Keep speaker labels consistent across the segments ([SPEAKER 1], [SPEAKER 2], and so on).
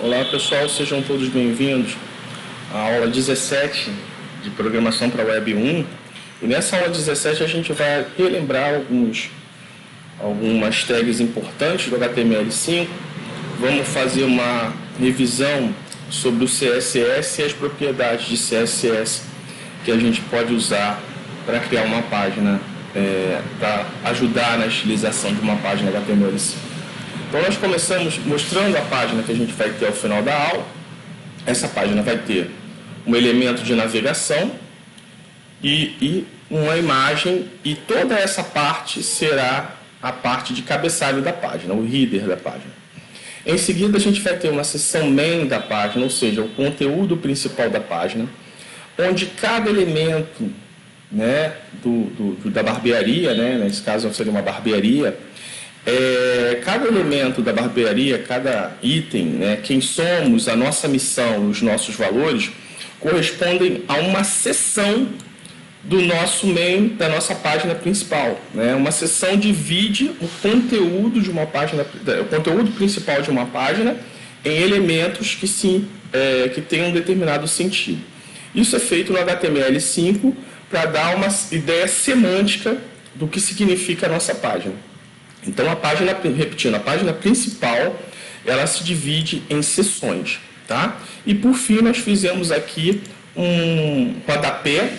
[SPEAKER 1] Olá pessoal, sejam todos bem-vindos à aula 17 de Programação para Web 1. E nessa aula 17 a gente vai relembrar algumas tags importantes do HTML5. Vamos fazer uma revisão sobre o CSS e as propriedades de CSS que a gente pode usar para criar uma página, para ajudar na estilização de uma página HTML5. Então nós começamos mostrando a página que a gente vai ter ao final da aula. Essa página vai ter um elemento de navegação e uma imagem, e toda essa parte será a parte de cabeçalho da página, o header da página. Em seguida a gente vai ter uma seção main da página, ou seja, o conteúdo principal da página, onde cada elemento, né, da barbearia, né, nesse caso seria uma barbearia, cada elemento da barbearia, cada item, né, quem somos, a nossa missão, os nossos valores, correspondem a uma seção do nosso main, da nossa página principal, né? Uma seção divide o conteúdo de uma página, o conteúdo principal de uma página, em elementos que têm um determinado sentido. Isso é feito no HTML5 para dar uma ideia semântica do que significa a nossa página. Então, a página, repetindo, a página principal, ela se divide em seções, tá? E, por fim, nós fizemos aqui um rodapé,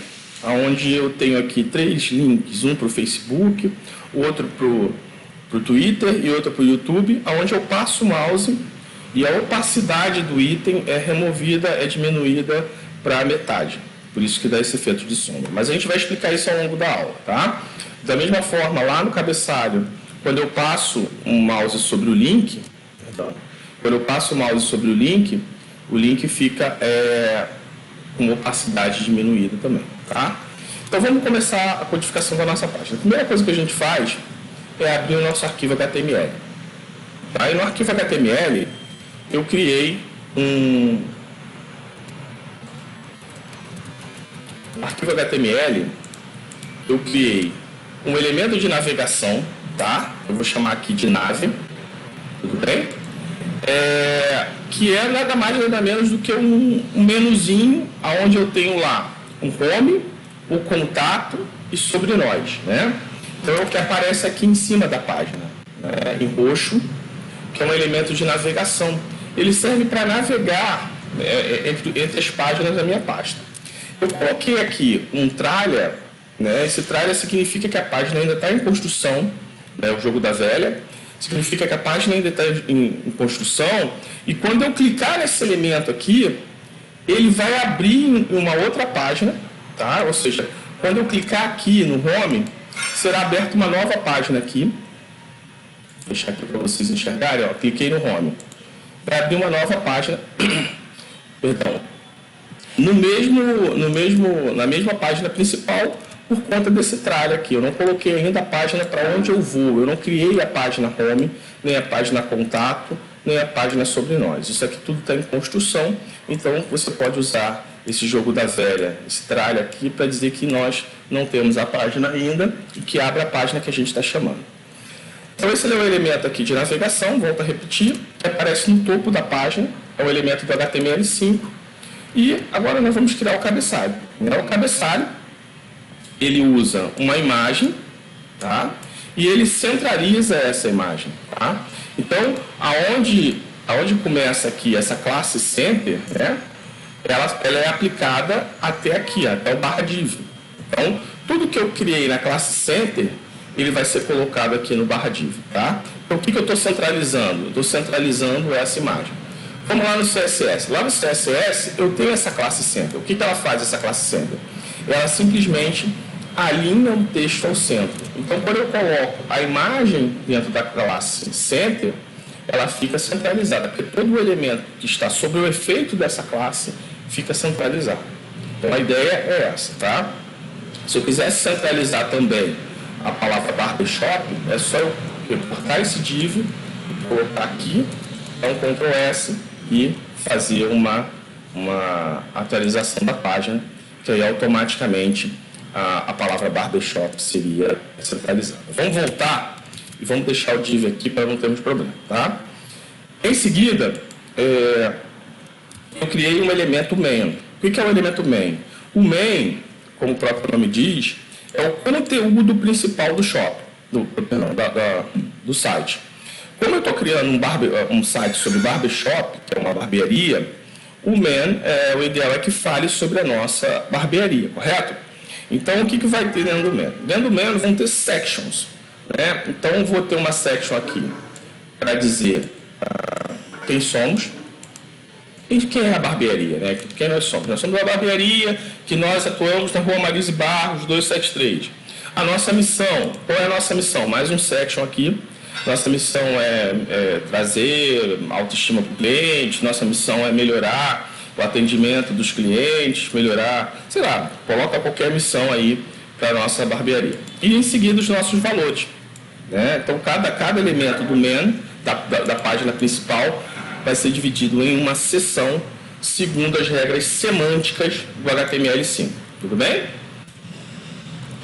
[SPEAKER 1] onde eu tenho aqui 3 links, um para o Facebook, outro para o Twitter e outro para o YouTube, onde eu passo o mouse e a opacidade do item é removida, é diminuída para a metade. Por isso que dá esse efeito de sombra. Mas a gente vai explicar isso ao longo da aula, tá? Da mesma forma, lá no cabeçalho, quando eu passo um mouse sobre o link, o link fica com opacidade diminuída também, tá? Então vamos começar a codificação da nossa página. A primeira coisa que a gente faz é abrir o nosso arquivo HTML. Tá? E no arquivo HTML eu criei um elemento de navegação, tá? Eu vou chamar aqui de nave, tudo bem? Que é nada mais nada menos do que um menuzinho onde eu tenho lá um home, o contato e sobre nós, né? Então é o que aparece aqui em cima da página, né? Em roxo, que é um elemento de navegação. Ele serve para navegar, né, entre as páginas da minha pasta. Eu coloquei aqui um tralha, né? Esse tralha significa que a página ainda está em construção, né? O jogo da velha. Significa que a página ainda está em construção, e quando eu clicar nesse elemento aqui, ele vai abrir uma outra página, tá? Ou seja, quando eu clicar aqui no home, será aberta uma nova página aqui. Vou deixar aqui para vocês enxergarem, ó. Cliquei no home. Vai abrir uma nova página, perdão, na mesma página principal, por conta desse tralha aqui. Eu não coloquei ainda a página para onde eu vou. Eu não criei a página home, nem a página contato, nem a página sobre nós. Isso aqui tudo está em construção, então você pode usar esse jogo da velha, esse tralha aqui, para dizer que nós não temos a página ainda e que abre a página que a gente está chamando. Então esse é o elemento aqui de navegação, volto a repetir, que aparece no topo da página, é o elemento do HTML5. E agora nós vamos criar o cabeçalho. O cabeçalho, ele usa uma imagem, tá? E ele centraliza essa imagem, tá? Então, aonde começa aqui essa classe center, né? Ela é aplicada até aqui, até o barra div. Então, tudo que eu criei na classe center, ele vai ser colocado aqui no barra div, tá? Então, o que eu estou centralizando? Eu estou centralizando essa imagem. Vamos lá no CSS. Lá no CSS, eu tenho essa classe center. O que ela faz, essa classe center? Ela simplesmente alinha o texto ao centro. Então, quando eu coloco a imagem dentro da classe center, ela fica centralizada, porque todo o elemento que está sob o efeito dessa classe fica centralizado. Então, a ideia é essa, tá? Se eu quisesse centralizar também a palavra barbershop, é só eu reportar esse div, colocar aqui, dar um Ctrl S e fazer uma atualização da página, que aí automaticamente a palavra barbershop seria centralizada. Vamos voltar e vamos deixar o div aqui para não termos problema, tá? Em seguida, eu criei um elemento main. O que é o elemento main? O main, como o próprio nome diz, é o conteúdo principal do shop, do site. Como eu estou criando um site sobre barbershop, que é uma barbearia, o main, o ideal é que fale sobre a nossa barbearia, correto? Então, o que vai ter dentro do main? Dentro do main vão ter sections, né? Então, eu vou ter uma section aqui para dizer quem somos e quem é a barbearia, né? Quem nós somos. Nós somos a barbearia que nós atuamos na Rua Marise Barros, 273. A nossa missão, qual é a nossa missão? Mais um section aqui. Nossa missão é trazer autoestima para o cliente, nossa missão é melhorar o atendimento dos clientes, melhorar, sei lá, coloca qualquer missão aí para a nossa barbearia. E em seguida os nossos valores, né? Então cada elemento do main, da página principal, vai ser dividido em uma seção segundo as regras semânticas do HTML5. Tudo bem?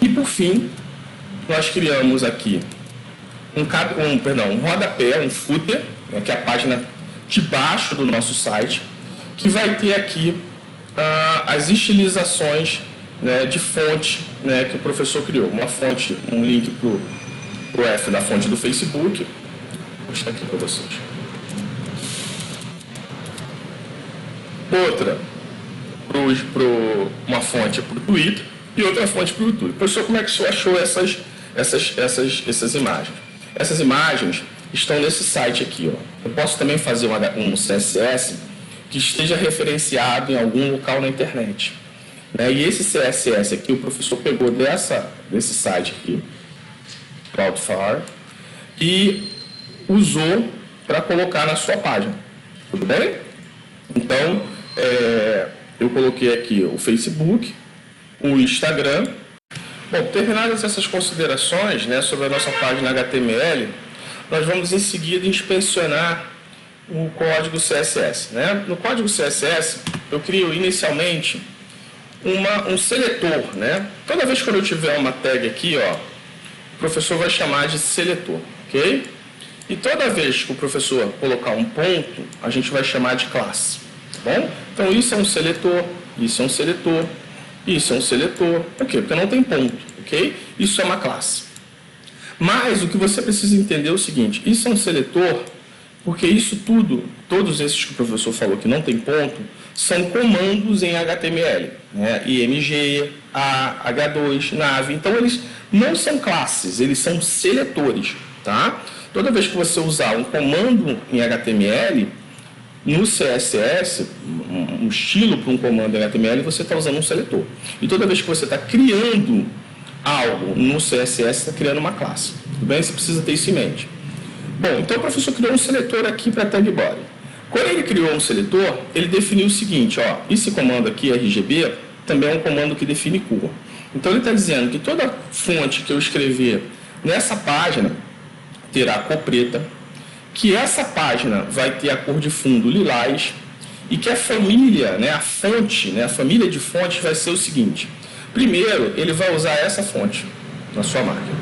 [SPEAKER 1] E por fim, nós criamos aqui um rodapé, um footer, né, que é a página de baixo do nosso site, que vai ter aqui as estilizações, né, de fonte, né, que o professor criou. Uma fonte, um link para o F da fonte do Facebook. Vou mostrar aqui para vocês. Outra, uma fonte para o Twitter e outra fonte para o YouTube. Professor, como é que o senhor achou essas imagens? Essas imagens estão nesse site aqui, ó. Eu posso também fazer um CSS que esteja referenciado em algum local na internet, né? E esse CSS aqui, o professor pegou desse site aqui, Cloudflare, e usou para colocar na sua página. Tudo bem? Então, eu coloquei aqui o Facebook, o Instagram. Bom, terminadas essas considerações, né, sobre a nossa página HTML, nós vamos em seguida inspecionar o código CSS, né? No código CSS, eu crio inicialmente um seletor, né? Toda vez que eu tiver uma tag aqui, ó, o professor vai chamar de seletor, ok? E toda vez que o professor colocar um ponto, a gente vai chamar de classe, tá bom? Então, isso é um seletor, isso é um seletor, isso é um seletor, por quê? Porque não tem ponto, ok? Isso é uma classe. Mas o que você precisa entender é o seguinte, isso é um seletor, porque isso tudo, todos esses que o professor falou que não tem ponto, são comandos em HTML, né? IMG, A, H2, nav. Então, eles não são classes, eles são seletores, tá? Toda vez que você usar um comando em HTML, no CSS, um estilo para um comando em HTML, você está usando um seletor. E toda vez que você está criando algo no CSS, está criando uma classe. Tudo bem? Você precisa ter isso em mente. Bom, então o professor criou um seletor aqui para tag body. Quando ele criou um seletor, ele definiu o seguinte, ó, esse comando aqui, RGB, também é um comando que define cor. Então ele está dizendo que toda fonte que eu escrever nessa página terá cor preta, que essa página vai ter a cor de fundo lilás e que a família, né, a fonte, né, a família de fontes vai ser o seguinte. Primeiro, ele vai usar essa fonte na sua máquina.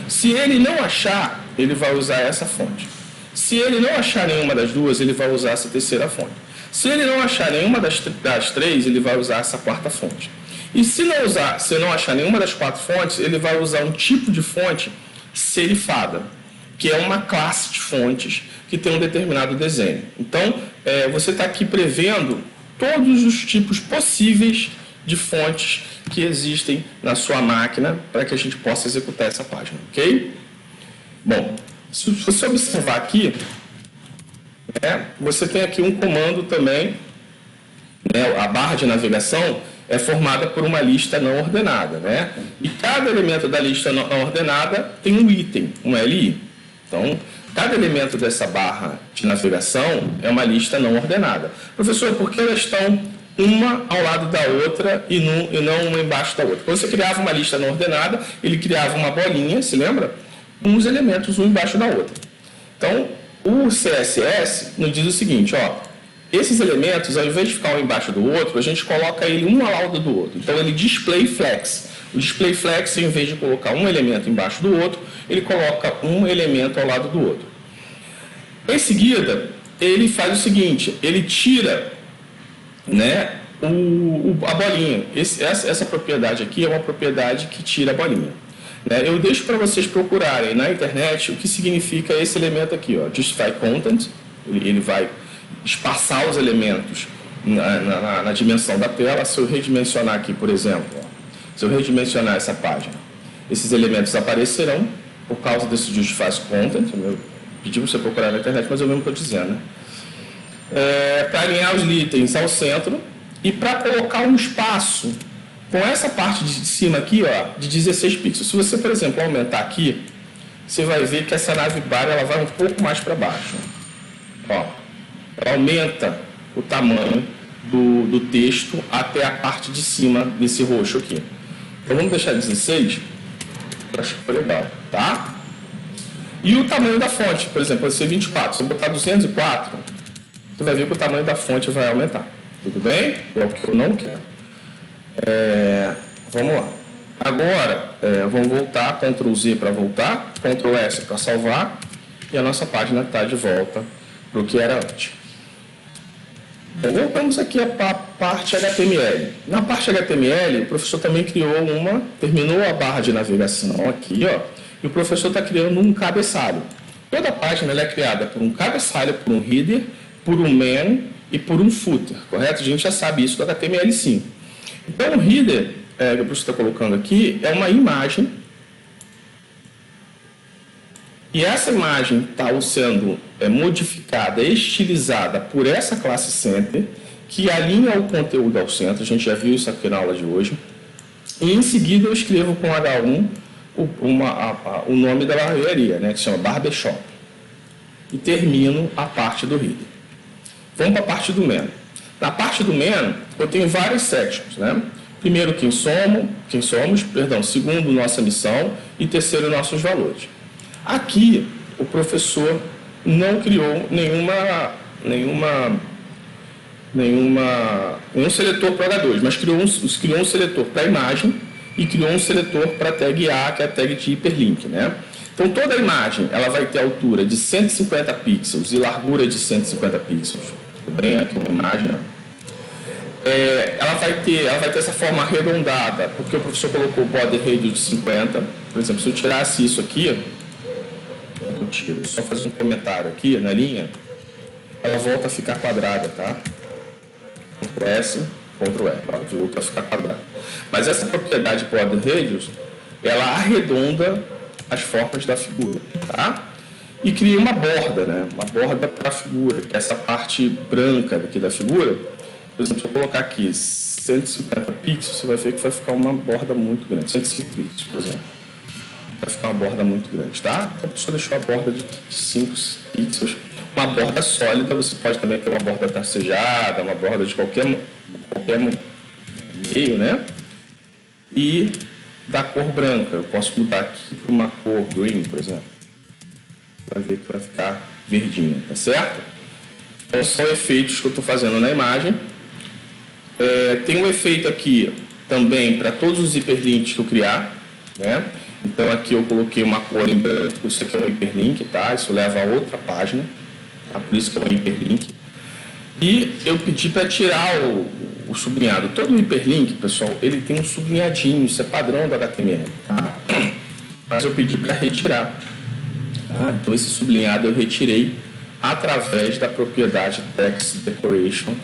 [SPEAKER 1] Se ele não achar, ele vai usar essa fonte. Se ele não achar nenhuma das duas, ele vai usar essa terceira fonte. Se ele não achar nenhuma das três, ele vai usar essa quarta fonte. E se não achar nenhuma das quatro fontes, ele vai usar um tipo de fonte serifada, que é uma classe de fontes que tem um determinado desenho. Então, você está aqui prevendo todos os tipos possíveis de fontes que existem na sua máquina para que a gente possa executar essa página, ok? Bom, se você observar aqui, você tem aqui um comando também, né, a barra de navegação é formada por uma lista não ordenada, né? E cada elemento da lista não ordenada tem um item, um LI. Então, cada elemento dessa barra de navegação é uma lista não ordenada. Professor, por que elas estão uma ao lado da outra e não uma embaixo da outra? Quando você criava uma lista não ordenada, ele criava uma bolinha, se lembra? Com os elementos um embaixo da outra. Então, o CSS nos diz o seguinte, ó, esses elementos, ao invés de ficar um embaixo do outro, a gente coloca ele um ao lado do outro. Então, ele display flex. O display flex, em vez de colocar um elemento embaixo do outro, ele coloca um elemento ao lado do outro. Em seguida, ele faz o seguinte, ele tira, né, a bolinha. Essa propriedade aqui é uma propriedade que tira a bolinha. Né? Eu deixo para vocês procurarem na internet o que significa esse elemento aqui, ó, justify content. Ele vai espaçar os elementos na dimensão da tela. Se eu redimensionar aqui, por exemplo, ó, se eu redimensionar essa página, esses elementos aparecerão por causa desse justify content. Eu pedi para você procurar na internet, mas eu mesmo estou dizendo, né? Para alinhar os itens ao centro e para colocar um espaço com essa parte de cima aqui, ó, de 16 pixels. Se você, por exemplo, aumentar aqui, você vai ver que essa navbar ela vai um pouco mais para baixo. Ó, ela aumenta o tamanho do texto até a parte de cima desse roxo aqui. Então vamos deixar 16, eu acho que foi legal, tá? E o tamanho da fonte, por exemplo, vai ser 24. Se eu botar 204, você vai ver que o tamanho da fonte vai aumentar. Tudo bem? É o que eu não quero. Vamos lá. Agora, vamos voltar, Ctrl Z para voltar, Ctrl S para salvar, e a nossa página está de volta para o que era antes. Voltamos aqui a parte HTML. Na parte HTML, o professor também criou terminou a barra de navegação aqui, ó, e o professor está criando um cabeçalho. Toda página ela é criada por um cabeçalho, por um header, por um main e por um footer, correto? A gente já sabe isso do HTML5. Então, o header, que o professor está colocando aqui, é uma imagem. E essa imagem está sendo modificada, estilizada por essa classe center, que alinha o conteúdo ao centro. A gente já viu isso aqui na aula de hoje. E em seguida eu escrevo com H1 o nome da barbearia, né, que se chama Barbershop. E termino a parte do header. Vamos para a parte do main. Na parte do main, eu tenho várias sections, né? Primeiro, quem somos, segundo, nossa missão, e terceiro, nossos valores. Aqui, o professor não criou nenhum seletor para H2, mas criou um seletor para imagem e criou um seletor para tag A, que é a tag de hiperlink, né? Então, toda a imagem ela vai ter altura de 150 pixels e largura de 150 pixels. Tudo bem? Aqui uma imagem. Ela vai ter essa forma arredondada, porque o professor colocou o border radius de 50. Por exemplo, se eu tirasse isso aqui, eu tiro, só fazer um comentário aqui na linha, ela volta a ficar quadrada, tá? Ctrl S, Ctrl E, volta a ficar quadrada. Mas essa propriedade border radius, ela arredonda as formas da figura, tá? E cria uma borda, né? Uma borda para a figura, que é essa parte branca daqui da figura. Por exemplo, se eu colocar aqui 150 pixels, você vai ver que vai ficar uma borda muito grande. 150 pixels, por exemplo. Vai ficar uma borda muito grande, tá? Então, a pessoa deixou a borda de 5 pixels. Uma borda sólida, você pode também ter uma borda tracejada, uma borda de qualquer meio, né? E da cor branca. Eu posso mudar aqui para uma cor green, por exemplo. Vai ver que vai ficar verdinha, tá certo? Então, são efeitos que eu estou fazendo na imagem. Tem um efeito aqui também para todos os hiperlinks que eu criar, né? Então aqui eu coloquei uma cor em branco, isso aqui é um hiperlink, tá? Isso leva a outra página, tá? Por isso que é um hiperlink. E eu pedi para tirar o sublinhado. Todo hiperlink, pessoal, ele tem um sublinhadinho, isso é padrão do HTML, tá? Mas eu pedi para retirar. Tá? Então esse sublinhado eu retirei através da propriedade Text Decoration.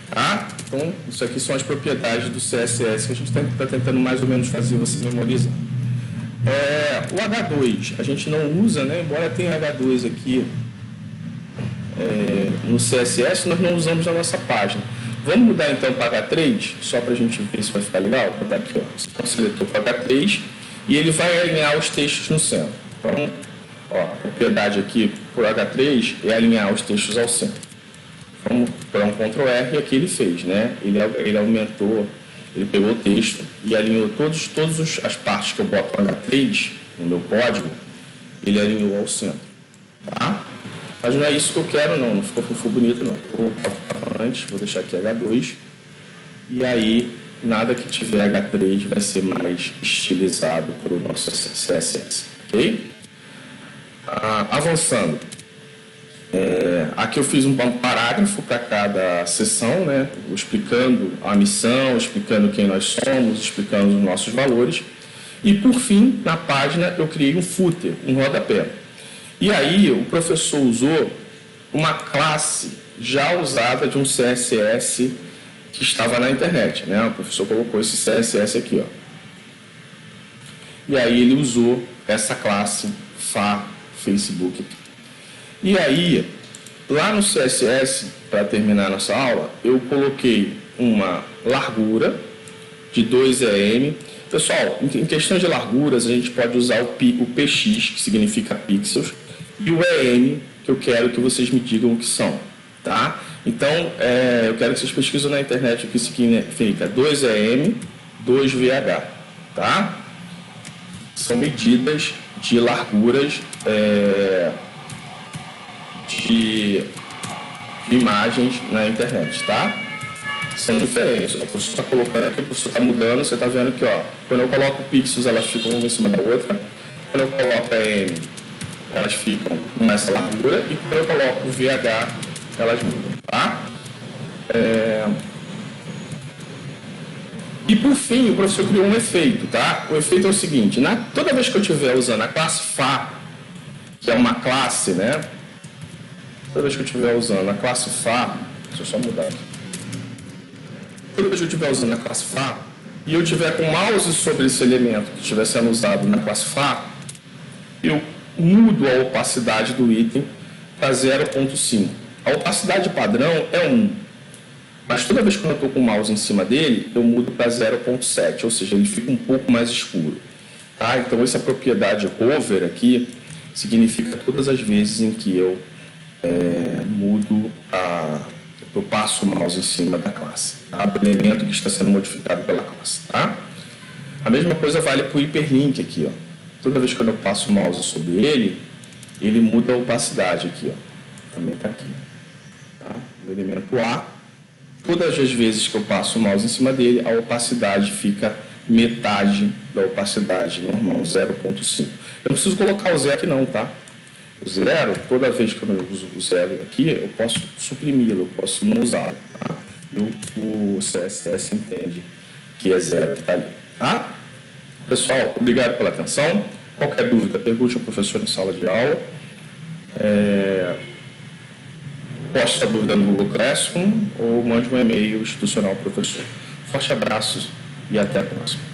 [SPEAKER 1] Tá? Então, isso aqui são as propriedades do CSS que a gente está tentando mais ou menos fazer você memorizar. O H2, a gente não usa, né? Embora tenha H2 aqui no CSS, nós não usamos na nossa página. Vamos mudar então para H3, só para a gente ver se vai ficar legal. Vou botar aqui, ó, você seletor para H3 e ele vai alinhar os textos no centro. Então, ó, a propriedade aqui por H3 é alinhar os textos ao centro. Vamos para um Ctrl R e aqui ele fez, né? Ele aumentou, ele pegou o texto e alinhou todas as partes que eu boto no H3, no meu código, ele alinhou ao centro, tá? Mas não é isso que eu quero, não ficou bonito, não. Vou deixar aqui H2 e aí nada que tiver H3 vai ser mais estilizado para o nosso CSS, ok? Avançando. Aqui eu fiz um parágrafo para cada sessão, né, explicando a missão, explicando quem nós somos, explicando os nossos valores. E, por fim, na página eu criei um footer, um rodapé. E aí o professor usou uma classe já usada de um CSS que estava na internet, né? O professor colocou esse CSS aqui, ó. E aí ele usou essa classe Facebook. E aí, lá no CSS, para terminar nossa aula, eu coloquei uma largura de 2 EM. Pessoal, em questão de larguras, a gente pode usar o PX, que significa pixels, e o EM, que eu quero que vocês me digam o que são, tá? Então, eu quero que vocês pesquisem na internet o que significa 2 EM, 2 VH, tá? São medidas de larguras de imagens na internet, tá? São diferentes. A pessoa está colocando aqui, a pessoa está mudando, você está vendo que, ó, quando eu coloco pixels, elas ficam uma em cima da outra. Quando eu coloco EM, elas ficam nessa largura. E quando eu coloco VH, elas mudam, tá? E por fim, o professor criou um efeito, tá? O efeito é o seguinte: toda vez que eu estiver usando a classe FA, que é uma classe, né? Toda vez que eu estiver usando a classe FA, deixa eu só mudar aqui. Toda vez que eu estiver usando a classe FA, e eu estiver com o mouse sobre esse elemento que estiver sendo usado na classe FA, eu mudo a opacidade do item para 0.5. A opacidade padrão é 1. Mas toda vez que eu estou com o mouse em cima dele, eu mudo para 0.7, ou seja, ele fica um pouco mais escuro. Tá? Então, essa propriedade hover aqui significa todas as vezes em que eu eu passo o mouse em cima da classe, tá? Do elemento que está sendo modificado pela classe. Tá? A mesma coisa vale para o hiperlink aqui. Ó. Toda vez que eu passo o mouse sobre ele, ele muda a opacidade aqui. Ó. Também está aqui. Tá? O elemento A, todas as vezes que eu passo o mouse em cima dele, a opacidade fica metade da opacidade normal, 0.5. Eu não preciso colocar o zero aqui não, tá? O zero, toda vez que eu uso o zero aqui, eu posso suprimi-lo, eu posso não usá-lo, tá? O CSS entende que é zero que está ali, tá? Pessoal, obrigado pela atenção. Qualquer dúvida, pergunte ao professor em sala de aula. Poste a dúvida no Google Classroom ou mande um e-mail institucional ao professor. Forte abraço e até a próxima.